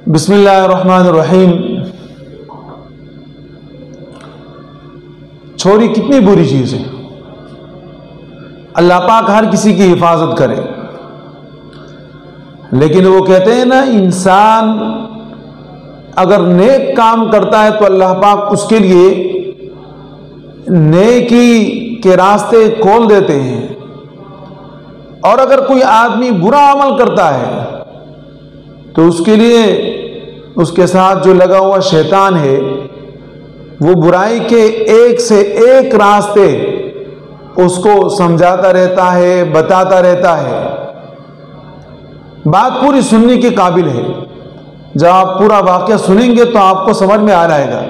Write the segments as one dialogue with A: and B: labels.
A: بسم اللہ الرحمن الرحیم۔ چوری کتنی بری چیز ہے، اللہ پاک ہر کسی کی حفاظت کرے، لیکن وہ کہتے ہیں نا، انسان اگر نیک کام کرتا ہے تو اللہ پاک اس کے لیے نیکی کے راستے کھول دیتے ہیں، اور اگر کوئی آدمی برا عمل کرتا ہے تو اس کے لیے اس کے ساتھ جو لگا ہوا شیطان ہے وہ برائی کے ایک سے ایک راستے اس کو سمجھاتا رہتا ہے، بتاتا رہتا ہے۔ بات پوری سننے کے قابل ہے، جب آپ پورا واقعہ سنیں گے تو آپ کو سمجھ میں آ جائے گا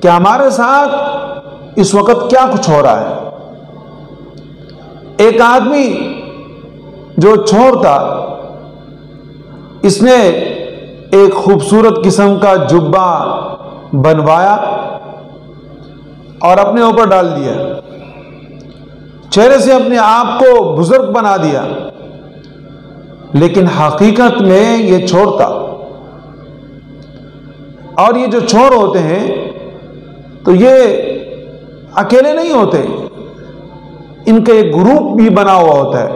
A: کہ ہمارے ساتھ اس وقت کیا کچھ ہو رہا ہے۔ ایک آدمی جو چور تھا، اس نے ایک خوبصورت قسم کا جبہ بنوایا اور اپنے اوپر ڈال دیا، چہرے سے اپنے آپ کو بزرگ بنا دیا، لیکن حقیقت میں یہ چور تھا۔ اور یہ جو چور ہوتے ہیں تو یہ اکیلے نہیں ہوتے، ان کا ایک گروپ بھی بنا ہوا ہوتا ہے۔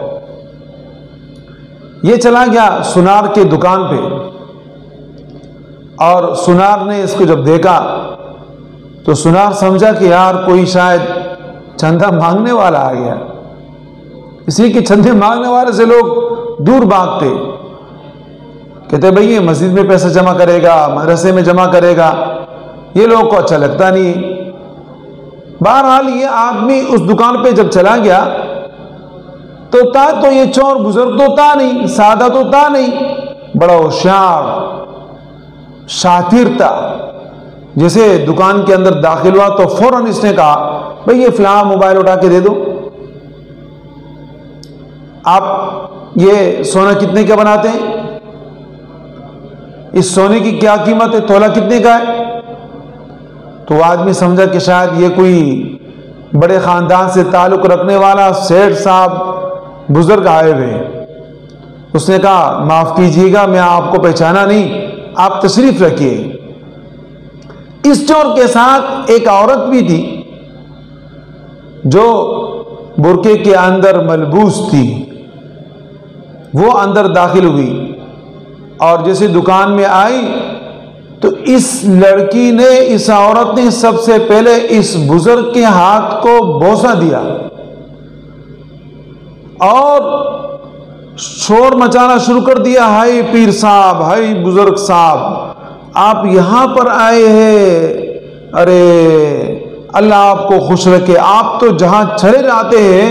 A: یہ چلا گیا سنار کے دکان پہ، اور سنار نے اس کو جب دیکھا تو سنار سمجھا کہ یار کوئی شاید چندہ مانگنے والا آ گیا، اسی کے چندے مانگنے والے سے لوگ دور بھاگتے، کہتے بھئی یہ مسجد میں پیسہ جمع کرے گا، مدرسے میں جمع کرے گا، یہ لوگوں کو اچھا لگتا نہیں۔ بہرحال یہ آدمی اس دکان پہ جب چلا گیا تو یہ چور بزرگ تو تھا نہیں، سادہ تو تھا نہیں، بڑا ہوشیار شاطر تھا۔ جیسے دکان کے اندر داخل ہوا تو فوراً اس نے کہا بھئی یہ فلاں موبائل اٹھا کے دے دو، آپ یہ سونا کتنے کا بناتے ہیں، اس سونے کی کیا قیمت ہے، تولہ کتنے کا ہے؟ تو وہ آدمی سمجھا کہ شاید یہ کوئی بڑے خاندان سے تعلق رکھنے والا سیٹھ صاحب بزرگ آئے ہوئے۔ اس نے کہا معاف کیجیے گا، میں آپ کو پہچانا نہیں، آپ تشریف رکھیے۔ اس چور کے ساتھ ایک عورت بھی تھی جو برقعے کے اندر ملبوس تھی، وہ اندر داخل ہوئی، اور جیسے دکان میں آئی تو اس لڑکی نے، اس عورت نے سب سے پہلے اس بزرگ کے ہاتھ کو بوسہ دیا اور شور مچانا شروع کر دیا، ہائی پیر صاحب، ہائی بزرگ صاحب، آپ یہاں پر آئے ہیں، ارے اللہ آپ کو خوش رکھے، آپ تو جہاں چلے جاتے ہیں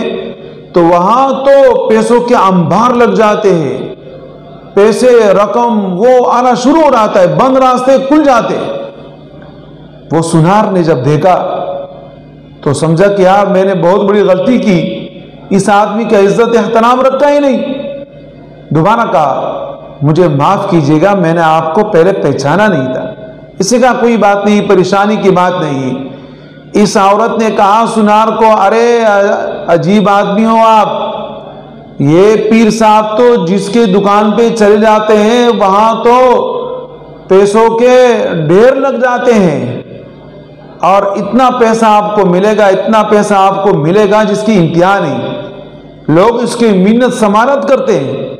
A: تو وہاں تو پیسوں کے انبار لگ جاتے ہیں، پیسے رقم وہ آنا شروع ہو جاتا ہے، بند راستے کھل جاتے۔ وہ سنار نے جب دیکھا تو سمجھا کہ یار میں نے بہت بڑی غلطی کی، اس آدمی کا عزت احترام رکھا ہی نہیں۔ دوبارہ کہا مجھے معاف کیجیے گا، میں نے آپ کو پہلے پہچانا نہیں تھا۔ اسی کا کوئی بات نہیں، پریشانی کی بات نہیں۔ اس عورت نے کہا سنار کو، ارے عجیب آدمی ہو آپ، یہ پیر صاحب تو جس کے دکان پہ چلے جاتے ہیں وہاں تو پیسوں کے ڈھیر لگ جاتے ہیں، اور اتنا پیسہ آپ کو ملے گا، اتنا پیسہ آپ کو ملے گا جس کی انتہا نہیں، لوگ اس کی منت سماعت کرتے ہیں،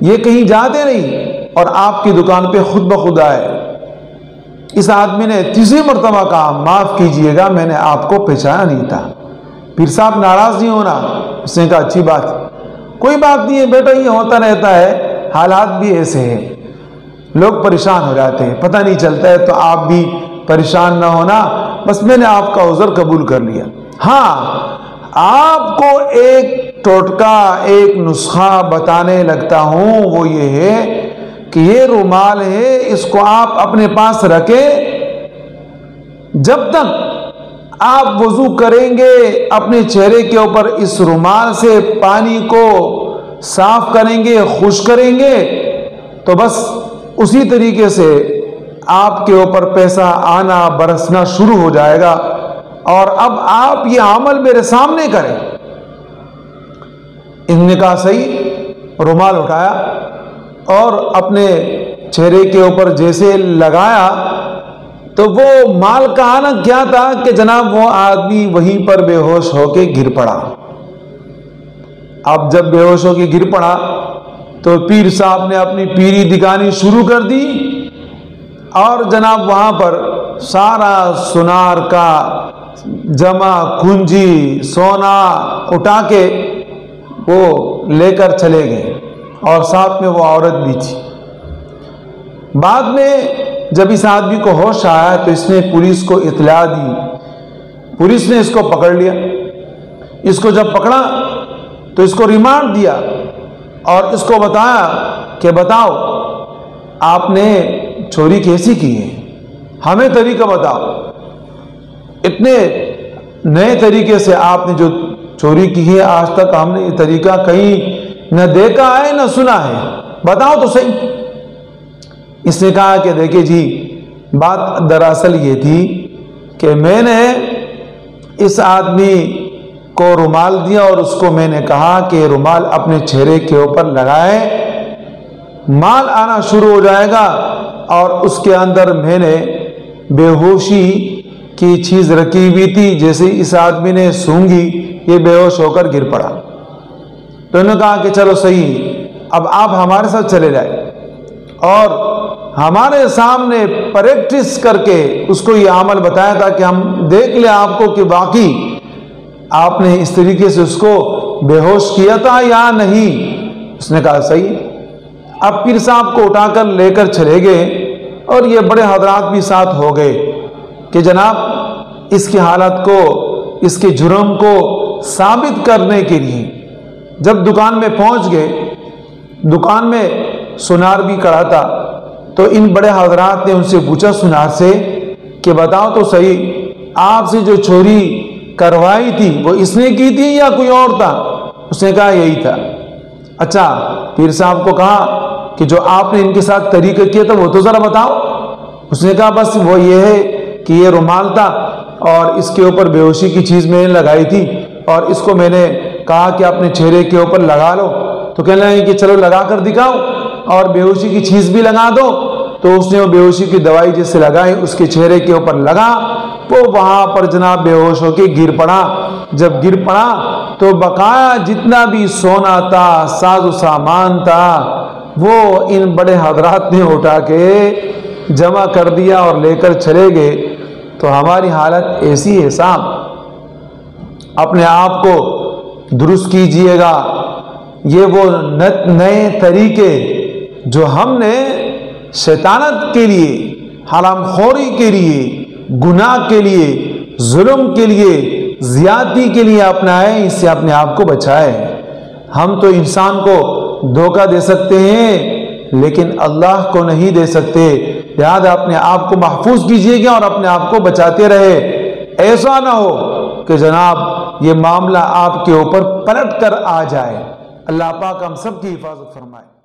A: یہ کہیں جاتے نہیں، اور آپ کی دکان پہ خود بخود آئے۔ اس آدمی نے تیسری مرتبہ کہا معاف کیجئے گا، میں نے آپ کو پہچانا نہیں تھا۔ پیر صاحب ناراض نہیں ہونا، اس نے کہا اچھی بات، کوئی بات نہیں ہے بیٹا، یہ ہوتا رہتا ہے، حالات بھی ایسے ہیں، لوگ پریشان ہو جاتے ہیں، پتہ نہیں چلتا ہے، تو آپ بھی پریشان نہ ہونا، بس میں نے آپ کا عذر قبول کر لیا۔ ہاں، آپ کو ایک ٹوٹکا، ایک نسخہ بتانے لگتا ہوں، وہ یہ ہے کہ یہ رومال ہے، اس کو آپ اپنے پاس رکھیں، جب تک آپ وضو کریں گے اپنے چہرے کے اوپر اس رومال سے پانی کو صاف کریں گے، خشک کریں گے، تو بس اسی طریقے سے آپ کے اوپر پیسہ آنا برسنا شروع ہو جائے گا، اور اب آپ یہ عمل میرے سامنے کریں۔ انہوں نے کہا صحیح، رومال اٹھایا اور اپنے چہرے کے اوپر جیسے لگایا تو وہ مال کا آنا کیا تھا کہ جناب وہ آدمی وہیں پر بے ہوش ہو کے گر پڑا۔ اب جب بے ہوش ہو کے گر پڑا تو پیر صاحب نے اپنی پیری دکھانی شروع کر دی اور جناب وہاں پر سارا سونار کا جمع کنجی سونا اٹھا کے وہ لے کر چلے گئے اور ساتھ میں وہ عورت بھی تھی۔ بعد میں جب اس آدمی کو ہوش آیا تو اس نے پولیس کو اطلاع دی، پولیس نے اس کو پکڑ لیا۔ اس کو جب پکڑا تو اس کو ریمانڈ دیا اور اس کو بتایا کہ بتاؤ آپ نے چوری کیسی کی ہے، ہمیں طریقہ بتاؤ، اتنے نئے طریقے سے آپ نے جو چوری کی ہے آج تک ہم نے یہ طریقہ کہیں نہ دیکھا ہے نہ سنا ہے، بتاؤ تو صحیح۔ اس نے کہا کہ دیکھیں جی بات دراصل یہ تھی کہ میں نے اس آدمی کو رومال دیا اور اس کو میں نے کہا کہ رومال اپنے چہرے کے اوپر لگائے، مال آنا شروع ہو جائے گا، اور اس کے اندر میں نے بے ہوشی کی چیز رکھی ہوئی تھی، جیسے اس آدمی نے سونگی یہ بے ہوش ہو کر گر پڑا۔ تو انہوں نے کہا کہ چلو صحیح، اب آپ ہمارے ساتھ چلے جائیں اور ہمارے سامنے پریکٹس کر کے اس کو یہ عمل بتایا تھا کہ ہم دیکھ لیں آپ کو کہ واقعی آپ نے اس طریقے سے اس کو بے ہوش کیا تھا یا نہیں۔ اس نے کہا صحیح۔ اب پیر صاحب کو اٹھا کر لے کر چلے گئے اور یہ بڑے حضرات بھی ساتھ ہو گئے کہ جناب اس کی حالت کو، اس کے جرم کو ثابت کرنے کے لیے جب دکان میں پہنچ گئے، دکان میں سونار بھی کڑا تھا، تو ان بڑے حضرات نے ان سے پوچھا سونار سے کہ بتاؤ تو صحیح آپ سے جو چوری کروائی تھی وہ اس نے کی تھی یا کوئی اور تھا؟ اس نے کہا یہی تھا۔ اچھا، پیر صاحب کو کہا کہ جو آپ نے ان کے ساتھ طریقہ کیا تھا وہ تو ذرا بتاؤ۔ اس نے کہا بس وہ یہ ہے کہ یہ رومال تھا اور اس کے اوپر بے ہوشی کی چیز میں نے لگائی تھی اور اس کو میں نے کہا کہ اپنے چہرے کے اوپر لگا لو، تو کہنے لگے کہ چلو لگا کر دکھاؤ اور بے ہوشی کی چیز بھی لگا دو۔ تو اس نے وہ بے ہوشی کی دوائی جیسے لگائی، اس کے چہرے کے اوپر لگا، وہ وہاں پر جناب بے ہوش ہو کے گر پڑا۔ جب گر پڑا تو بقایا جتنا بھی سونا تھا، ساز و سامان تھا، وہ ان بڑے حضرات نے اٹھا کے جمع کر دیا اور لے کر چلے گئے۔ تو ہماری حالت ایسی ہے صاحب، اپنے آپ کو درست کیجئے گا۔ یہ وہ نئے طریقے جو ہم نے شیطانت کے لیے، حرام خوری کے لیے، گناہ کے لیے، ظلم کے لیے، زیادتی کے لیے اپنائے، اس سے اپنے آپ کو بچائے۔ ہم تو انسان کو دھوکہ دے سکتے ہیں لیکن اللہ کو نہیں دے سکتے، لہذا اپنے آپ کو محفوظ کیجئے گا اور اپنے آپ کو بچاتے رہے۔ ایسا نہ ہو کہ جناب یہ معاملہ آپ کے اوپر پلٹ کر آ جائے۔ اللہ پاک ہم سب کی حفاظت فرمائے۔